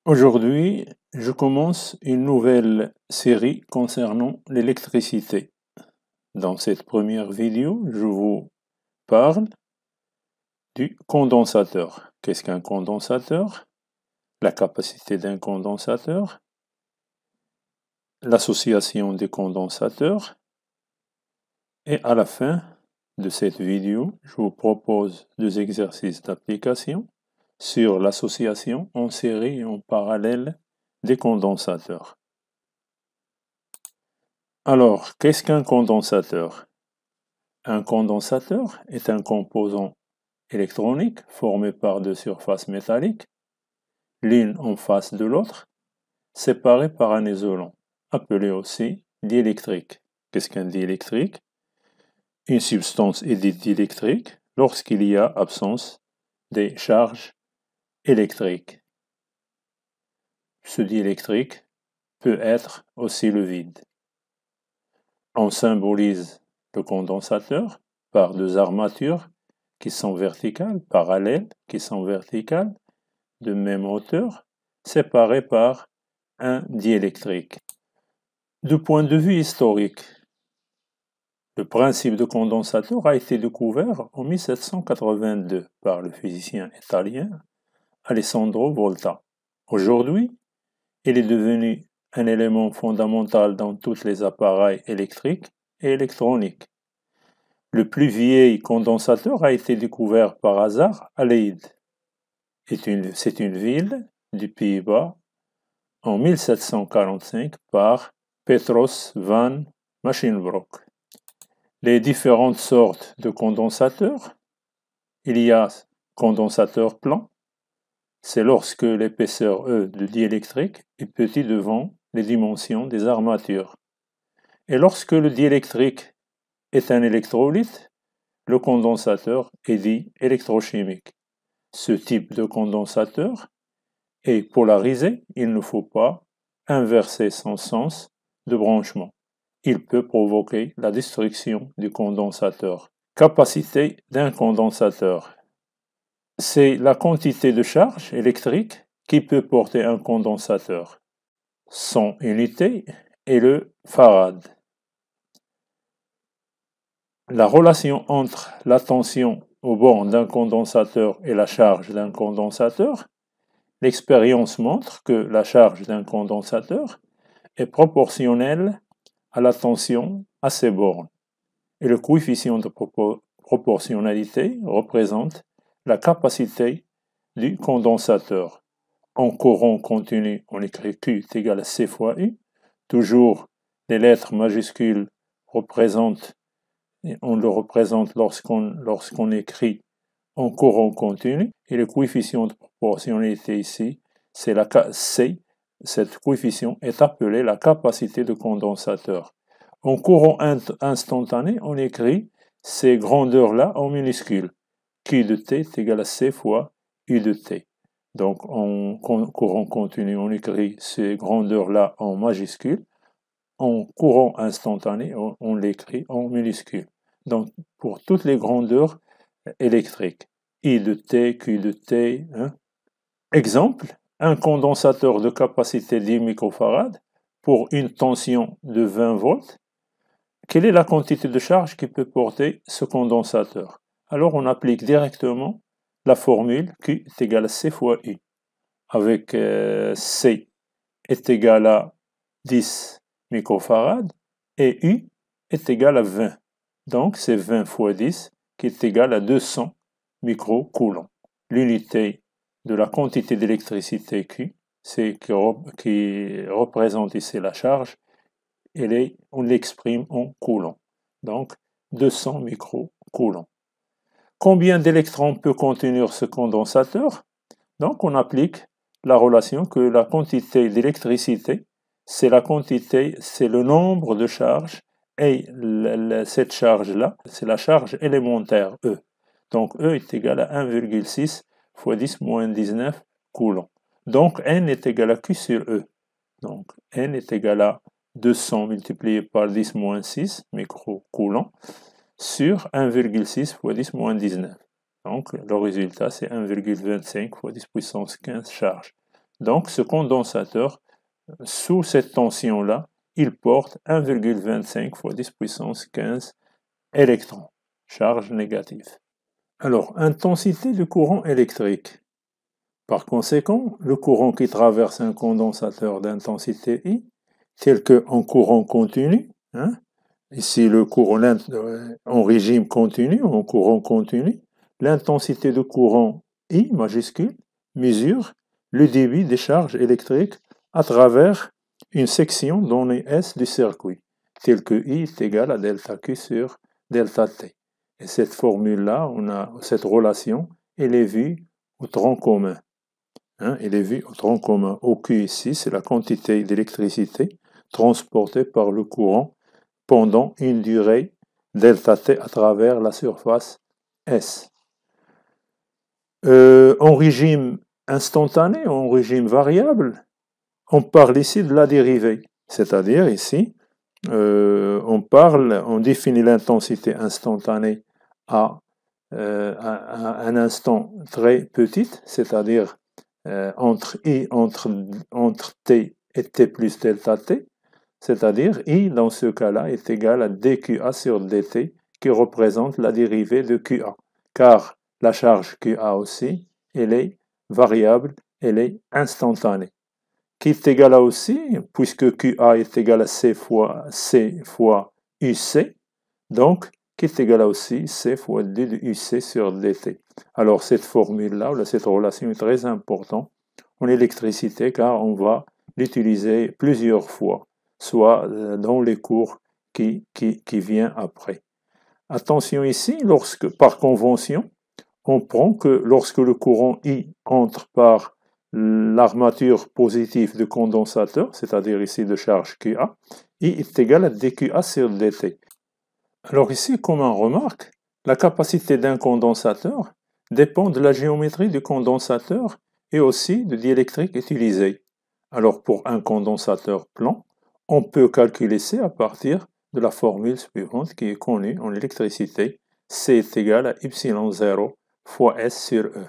Aujourd'hui, je commence une nouvelle série concernant l'électricité. Dans cette première vidéo, je vous parle du condensateur. Qu'est-ce qu'un condensateur? La capacité d'un condensateur, l'association des condensateurs, et à la fin de cette vidéo, je vous propose 2 exercices d'application sur l'association en série et en parallèle des condensateurs. Alors, qu'est-ce qu'un condensateur? Un condensateur est un composant électronique formé par 2 surfaces métalliques, l'une en face de l'autre, séparées par un isolant, appelé aussi diélectrique. Qu'est-ce qu'un diélectrique? Une substance est dite diélectrique lorsqu'il y a absence des charges électriques. Ce diélectrique peut être aussi le vide. On symbolise le condensateur par 2 armatures qui sont verticales, parallèles, qui sont verticales, de même hauteur, séparées par un diélectrique. Du point de vue historique, le principe de condensateur a été découvert en 1782 par le physicien italien Alessandro Volta. Aujourd'hui, il est devenu un élément fondamental dans tous les appareils électriques et électroniques. Le plus vieil condensateur a été découvert par hasard à Leyde. C'est une ville du Pays-Bas en 1745 par Petrus van Machinbroek. Les différentes sortes de condensateurs. Il y a condensateur plan. C'est lorsque l'épaisseur E de diélectrique est petite devant les dimensions des armatures. Et lorsque le diélectrique est un électrolyte, le condensateur est dit électrochimique. Ce type de condensateur est polarisé, il ne faut pas inverser son sens de branchement. Il peut provoquer la destruction du condensateur. Capacité d'un condensateur. C'est la quantité de charge électrique qui peut porter un condensateur. Son unité est le farad. La relation entre la tension au bornes d'un condensateur et la charge d'un condensateur, l'expérience montre que la charge d'un condensateur est proportionnelle à la tension à ses bornes. Et le coefficient de proportionnalité représente la capacité du condensateur. En courant continu, on écrit Q est égal à C fois U. Toujours, les lettres majuscules représentent, on le représente lorsqu'on écrit en courant continu. Et le coefficient de proportionnalité ici, c'est la C. Cette coefficient est appelée la capacité de condensateur. En courant instantané, on écrit ces grandeurs-là en minuscules. Q de T est égal à C fois U de T. Donc, en courant continu, on écrit ces grandeurs-là en majuscules. En courant instantané, on l'écrit en minuscules. Donc, pour toutes les grandeurs électriques. I de T, Q de T. Exemple, un condensateur de capacité 10 microfarad pour une tension de 20 volts. Quelle est la quantité de charge qui peut porter ce condensateur? Alors on applique directement la formule Q est égal à C fois U, avec C est égal à 10 microfarad et U est égal à 20. Donc c'est 20 fois 10 qui est égal à 200 microcoulombs. L'unité de la quantité d'électricité Q, c'est qui représente ici la charge, on l'exprime en coulombs. Donc 200 microcoulombs. Combien d'électrons peut contenir ce condensateur? Donc on applique la relation que la quantité d'électricité, c'est le nombre de charges, et cette charge-là, c'est la charge élémentaire E. Donc E est égal à 1,6 fois 10 moins 19 coulombs. Donc N est égal à Q sur E. Donc N est égal à 200 multiplié par 10 moins 6 microcoulombs sur 1,6 fois 10 moins 19. Donc le résultat c'est 1,25 fois 10 puissance 15 charges. Donc ce condensateur, sous cette tension-là, il porte 1,25 fois 10 puissance 15 électrons, charge négative. Alors, intensité du courant électrique. Par conséquent, le courant qui traverse un condensateur d'intensité I, tel qu'en courant continu, ici le courant en régime continu, en courant continu, l'intensité de courant I majuscule mesure le débit des charges électriques à travers une section donnée S du circuit, telle que I est égal à delta Q sur delta T. Et cette formule-là, on a cette relation, elle est vue au tronc commun. Elle est vue au tronc commun. OQ ici, c'est la quantité d'électricité transportée par le courant pendant une durée delta T à travers la surface S. En régime instantané, en régime variable, on parle ici de la dérivée. C'est-à-dire ici, on définit l'intensité instantanée à un instant très petit, c'est-à-dire entre T et T plus delta T, c'est-à-dire I dans ce cas-là est égal à dQA sur dt qui représente la dérivée de QA, car la charge QA aussi, elle est variable, elle est instantanée, qui est égal à aussi, puisque QA est égal à C fois UC, donc qui est égal à aussi C fois D de UC sur dt. Alors cette formule-là, cette relation est très importante en électricité car on va l'utiliser plusieurs fois, soit dans les cours qui viennent après. Attention ici, lorsque par convention, on prend que lorsque le courant I entre par l'armature positive du condensateur, c'est-à-dire ici de charge QA, I est égal à dQA sur dt. Alors ici, comme on remarque, la capacité d'un condensateur dépend de la géométrie du condensateur et aussi de l'électrique utilisée. Alors pour un condensateur plan, on peut calculer C à partir de la formule suivante qui est connue en électricité. C est égal à epsilon0 fois S sur E,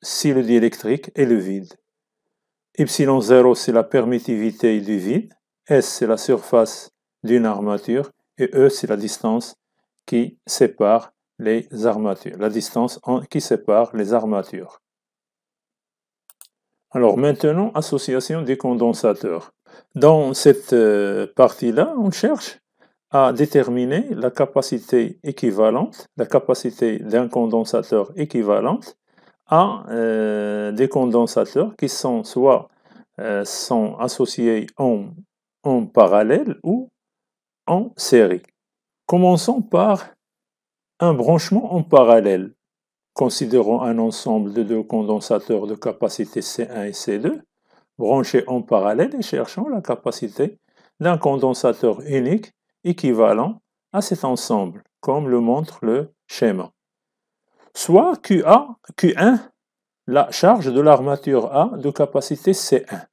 si le diélectrique est le vide. Epsilon0 c'est la permittivité du vide, S c'est la surface d'une armature et E c'est la distance qui sépare les armatures, la distance qui sépare les armatures. Alors maintenant, association des condensateurs. Dans cette partie-là, on cherche à déterminer la capacité équivalente, la capacité d'un condensateur équivalente à des condensateurs qui sont soit sont associés en parallèle ou en série. Commençons par un branchement en parallèle. Considérons un ensemble de deux condensateurs de capacité C1 et C2, branchés en parallèle et cherchons la capacité d'un condensateur unique équivalent à cet ensemble, comme le montre le schéma. Soit Q1, la charge de l'armature A de capacité C1,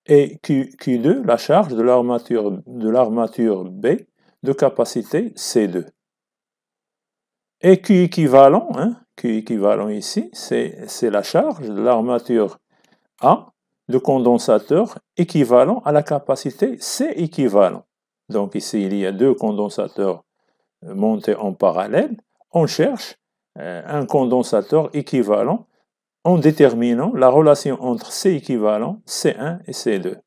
et Q2, la charge de l'armature B de capacité C2. Et Q équivalent ici, c'est la charge de l'armature A de condensateur équivalent à la capacité C équivalent. Donc ici, il y a deux condensateurs montés en parallèle. On cherche un condensateur équivalent en déterminant la relation entre C équivalent, C1 et C2.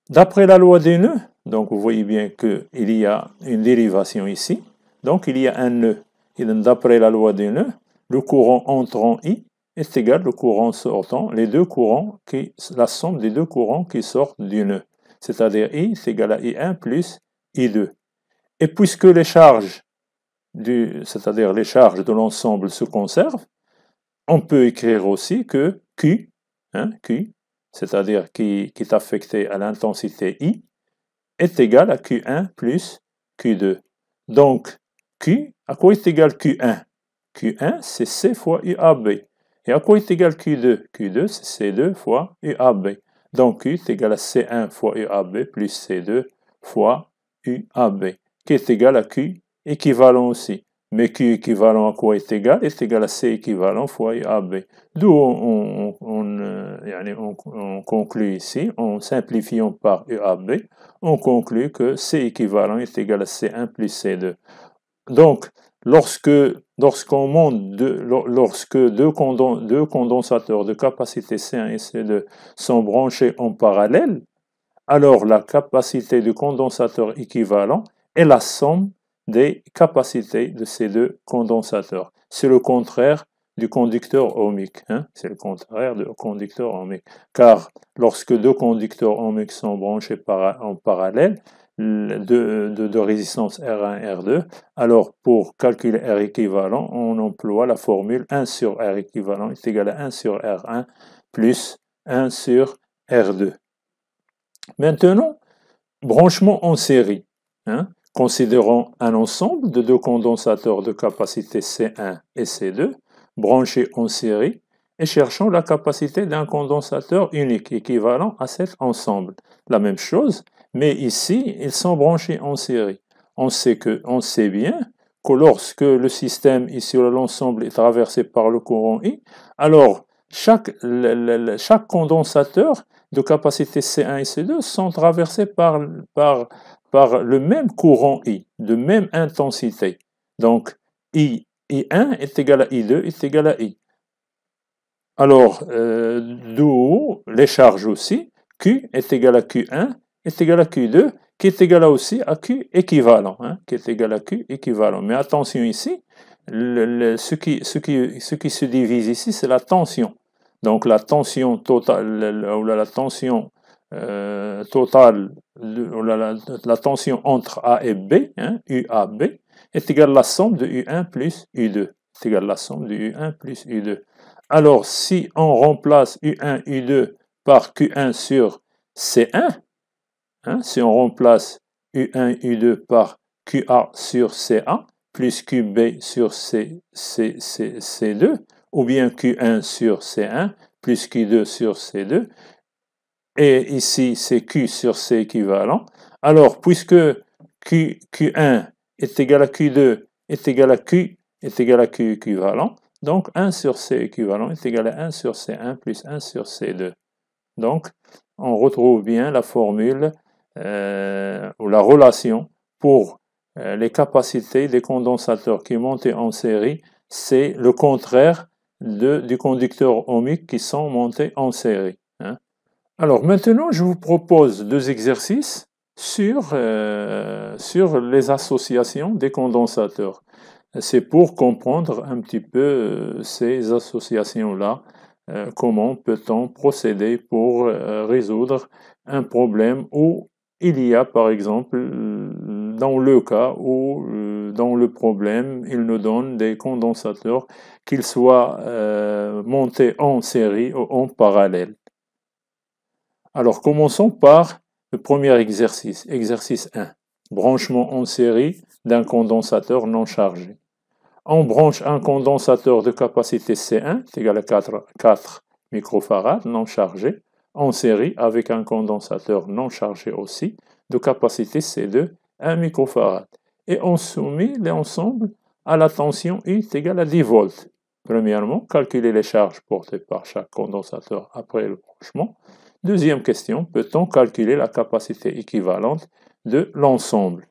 D'après la loi des nœuds, donc vous voyez bien qu'il y a une dérivation ici, donc il y a un nœud. Et d'après la loi des nœuds, le courant entrant I est égal au courant sortant, la somme des deux courants qui sortent du nœud. C'est-à-dire I est égal à I1 plus I2. Et puisque les charges, c'est-à-dire les charges de l'ensemble se conservent, on peut écrire aussi que Q, c'est-à-dire qui est affecté à l'intensité I, est égal à Q1 plus Q2. Donc, Q, à quoi est égal Q1? Q1, c'est C fois UAB. Et à quoi est égal Q2? Q2, c'est C2 fois UAB. Donc, Q est égal à C1 fois UAB plus C2 fois UAB, qui est égal à Q équivalent aussi. mais Q équivalent à quoi est égal? Est égal à C équivalent fois AB. D'où on conclut ici, en simplifiant par UAB, on conclut que C équivalent est égal à C1 plus C2. Donc, lorsque deux condensateurs de capacité C1 et C2 sont branchés en parallèle, alors la capacité du condensateur équivalent est la somme des capacités de ces deux condensateurs. C'est le contraire du conducteur ohmique. C'est le contraire du conducteur ohmique. Car lorsque deux conducteurs ohmiques sont branchés en parallèle, de résistance R1 et R2, alors pour calculer R équivalent, on emploie la formule 1 sur R équivalent est égal à 1 sur R1 plus 1 sur R2. Maintenant, branchement en série. Considérons un ensemble de deux condensateurs de capacité C1 et C2 branchés en série et cherchons la capacité d'un condensateur unique équivalent à cet ensemble. La même chose, mais ici, ils sont branchés en série. On sait bien que lorsque le système ici l'ensemble est traversé par le courant I, alors chaque condensateur de capacité C1 et C2 sont traversés par le même courant I, de même intensité. Donc, I1 est égal à I2 est égal à I. Alors, d'où les charges aussi, Q est égal à Q1 est égal à Q2, qui est égal à aussi à Q équivalent, qui est égal à Q équivalent. Mais attention ici, ce qui se divise ici, c'est la tension. Donc la tension totale, ou la tension totale, la tension entre A et B, UAB, est égale à la somme de U1 plus U2. C'est égal à la somme de U1 plus U2. Alors, si on remplace U1, U2 par Q1 sur C1, si on remplace U1, U2 par QA sur CA, plus QB sur C2, ou bien Q1 sur C1, plus Q2 sur C2, et ici c'est Q sur C équivalent, alors puisque Q1 est égal à Q2 est égal à Q est égal à Q équivalent, donc 1 sur C équivalent est égal à 1 sur C1 plus 1 sur C2. Donc, on retrouve bien la formule ou la relation pour les capacités des condensateurs qui montent en série, c'est le contraire du conducteur ohmique qui sont montés en série. Alors maintenant, je vous propose deux exercices sur les associations des condensateurs. C'est pour comprendre un petit peu ces associations-là. Comment peut-on procéder pour résoudre un problème où il y a, par exemple, dans le cas où, dans le problème, il nous donne des condensateurs qu'ils soient montés en série ou en parallèle. Alors, commençons par le premier exercice, exercice 1. Branchement en série d'un condensateur non chargé. On branche un condensateur de capacité C1, c'est égal à 4 microfarads non chargé, en série avec un condensateur non chargé aussi, de capacité C2, 1 microfarad. Et on soumet l'ensemble à la tension I est égale à 10 volts. Premièrement, calculer les charges portées par chaque condensateur après le branchement. Deuxième question, peut-on calculer la capacité équivalente de l'ensemble?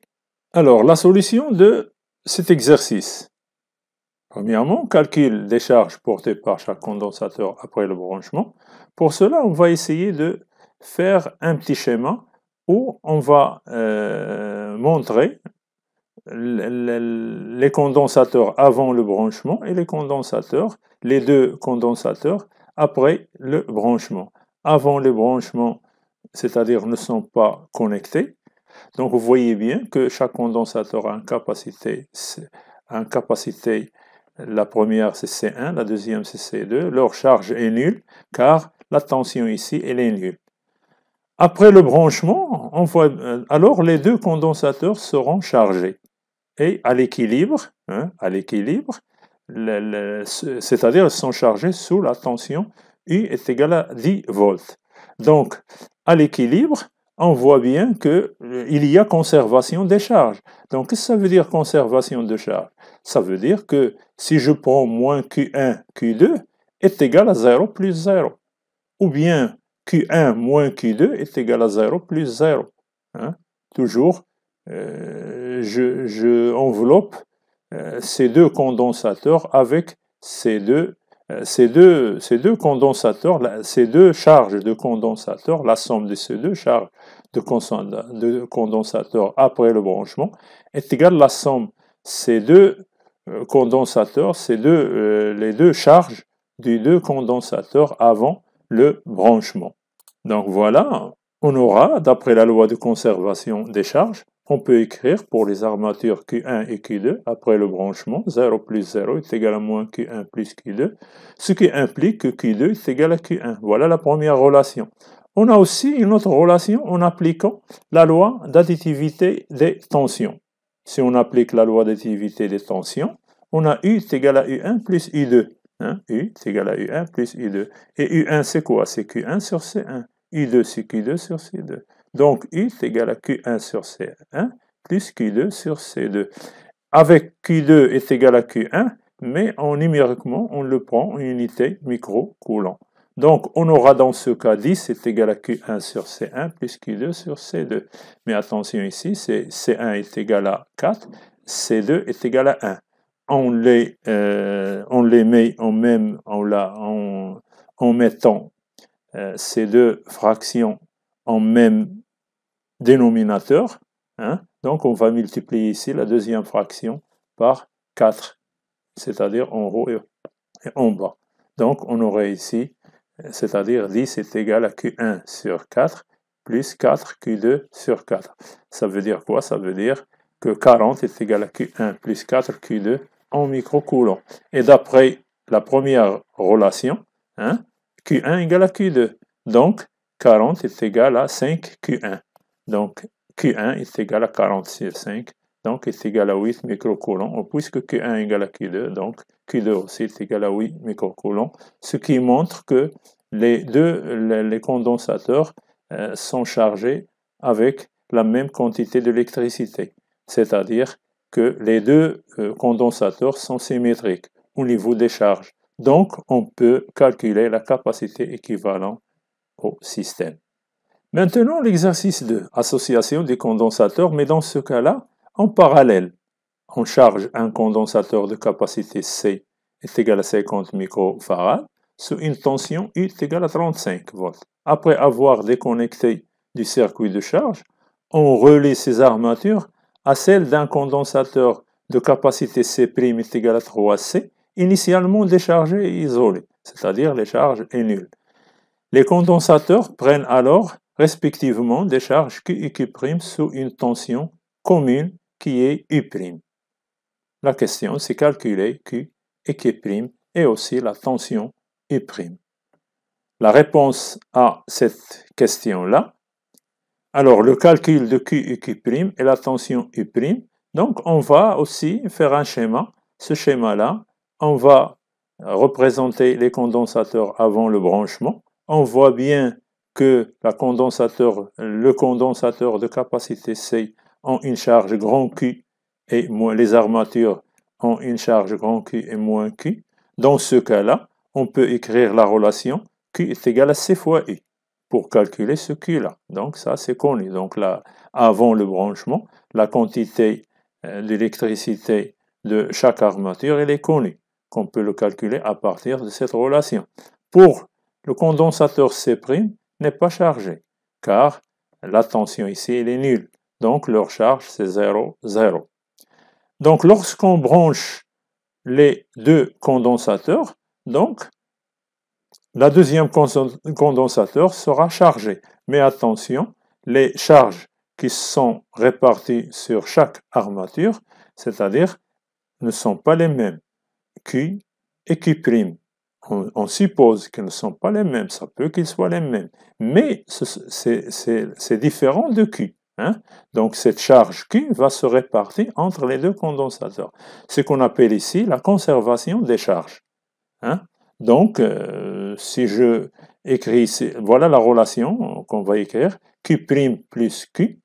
Alors, la solution de cet exercice. Premièrement, calcul des charges portées par chaque condensateur après le branchement. Pour cela, on va essayer de faire un petit schéma où on va montrer les condensateurs avant le branchement et les deux condensateurs après le branchement. Avant le branchement, c'est-à-dire ne sont pas connectés. Donc vous voyez bien que chaque condensateur a une capacité, la première c'est C1, la deuxième c'est C2, leur charge est nulle car la tension ici elle est nulle. Après le branchement, alors les deux condensateurs seront chargés et à l'équilibre, c'est-à-dire ils sont chargés sous la tension U est égale à 10 volts. Donc à l'équilibre, on voit bien qu'il y a conservation des charges. Donc, qu'est-ce que ça veut dire conservation de charge? Ça veut dire que si je prends moins Q1, Q2 est égal à 0 plus 0. Ou bien Q1 moins Q2 est égal à 0 plus 0. Hein? Toujours, je enveloppe ces deux condensateurs avec ces deux condensateurs, ces deux charges de condensateurs, la somme de ces deux charges de condensateurs après le branchement est égale à la somme ces deux condensateurs, les deux charges des deux condensateurs avant le branchement. Donc voilà, on aura, d'après la loi de conservation des charges, on peut écrire pour les armatures Q1 et Q2, après le branchement, 0 plus 0 est égal à moins Q1 plus Q2, ce qui implique que Q2 est égal à Q1. Voilà la première relation. On a aussi une autre relation en appliquant la loi d'additivité des tensions. Si on applique la loi d'additivité des tensions, on a U est égal à U1 plus U2. Hein? U est égal à U1 plus U2. Et U1 c'est quoi? C'est Q1 sur C1. U2 c'est Q2 sur C2. Donc U est égal à Q1 sur C1 plus Q2 sur C2. Avec Q2 est égal à Q1, mais numériquement, on le prend en unité microcoulomb. Donc, on aura dans ce cas 10 est égal à Q1 sur C1 plus Q2 sur C2. Mais attention ici, C1 est égal à 4, C2 est égal à 1. On les met en mettant ces deux fractions en même dénominateur. Hein? Donc, on va multiplier ici la deuxième fraction par 4, c'est-à-dire en haut et en bas. Donc, on aurait ici, c'est-à-dire 10 est égal à Q1 sur 4 plus 4 Q2 sur 4. Ça veut dire quoi? Ça veut dire que 40 est égal à Q1 plus 4 Q2 en microcoulomb. Et d'après la première relation, hein, Q1 égale à Q2. Donc, 40 est égal à 5 Q1. Donc, Q1 est égal à 40 sur 5, donc est égal à 8 microcoulombs. Puisque Q1 est égal à Q2, donc Q2 aussi est égal à 8 microcoulombs, ce qui montre que les condensateurs sont chargés avec la même quantité d'électricité. C'est-à-dire que les deux condensateurs sont symétriques au niveau des charges. Donc, on peut calculer la capacité équivalente au système. Maintenant, l'exercice 2, association des condensateurs, mais dans ce cas-là, en parallèle, on charge un condensateur de capacité C est égal à 50 microfarads sous une tension U est égale à 35 volts. Après avoir déconnecté du circuit de charge, on relie ces armatures à celles d'un condensateur de capacité C' est égal à 3C, initialement déchargé et isolé, c'est-à-dire les charges est nulle. Les condensateurs prennent alors respectivement des charges Q et Q' sous une tension commune qui est U'. La question, c'est calculer Q et Q' et aussi la tension U'. La réponse à cette question-là, alors le calcul de Q et Q' et la tension U', donc on va aussi faire un schéma. Ce schéma-là, on va représenter les condensateurs avant le branchement. On voit bien que le condensateur de capacité C ont une charge grand Q et les armatures ont une charge grand Q et moins Q. Dans ce cas-là, on peut écrire la relation Q est égal à C fois U pour calculer ce Q-là. Donc ça, c'est connu. Donc là, avant le branchement, la quantité d'électricité de chaque armature, elle est connue, qu'on peut le calculer à partir de cette relation. Pour le condensateur C' n'est pas chargé, car la tension ici, elle est nulle. Donc, leur charge, c'est 0, 0. Donc, lorsqu'on branche les deux condensateurs, donc, la deuxième condensateur sera chargé. Mais attention, les charges qui sont réparties sur chaque armature, c'est-à-dire, ne sont pas les mêmes. Q et Q'. On suppose qu'ils ne sont pas les mêmes, ça peut qu'ils soient les mêmes, mais c'est différent de Q. Hein? Donc cette charge Q va se répartir entre les deux condensateurs. Ce qu'on appelle ici la conservation des charges. Hein? Donc si je écris ici, voilà la relation Donc on va écrire Q' plus Q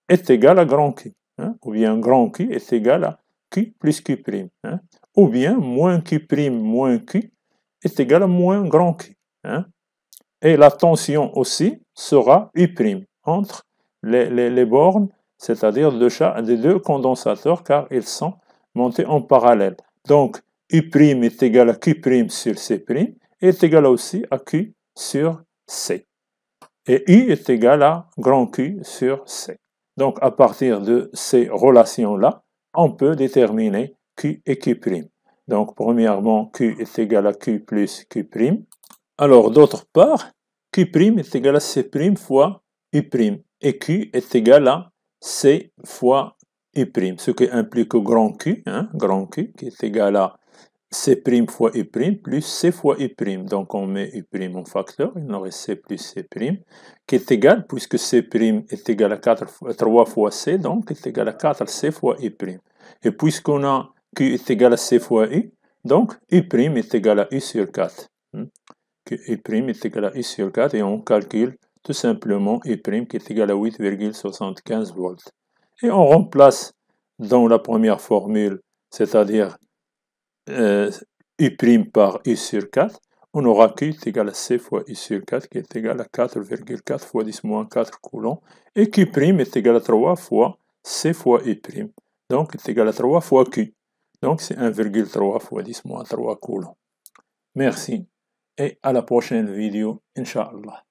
est égal à grand Q. Hein, ou bien grand Q est égal à Q plus Q'. Hein, ou bien moins Q' moins Q est égal à moins grand Q. Hein. Et la tension aussi sera U' entre les bornes, c'est-à-dire des deux condensateurs, car ils sont montés en parallèle. Donc, U' est égal à Q' sur C' et est égal aussi à Q sur C. Et U est égal à grand Q sur C. Donc, à partir de ces relations-là, on peut déterminer Q et Q'. Donc, premièrement, Q est égal à Q plus Q'. Alors, d'autre part, Q' est égal à C' fois U'. Et Q est égal à C fois U'. Ce qui implique grand Q, grand Q, qui est égal à C' fois U' plus C fois U'. Donc on met U' en facteur, il nous reste C plus C', qui est égal, puisque C' est égal à 3 fois C, donc est égal à 4C fois U'. Et puisqu'on a Q est égal à C fois U, donc U' est égal à U sur 4. Que U' est égal à U sur 4 et on calcule tout simplement U' qui est égal à 8,75 volts. Et on remplace dans la première formule, c'est-à-dire U' par U sur 4, on aura Q est égal à C fois U sur 4 qui est égal à 4,4 fois 10 moins 4 coulombs. Et Q' est égal à 3 fois C fois U'. Donc est égal à 3 fois Q. Donc c'est 1,3 fois 10 moins 3 coulombs. Merci et à la prochaine vidéo, Inch'Allah.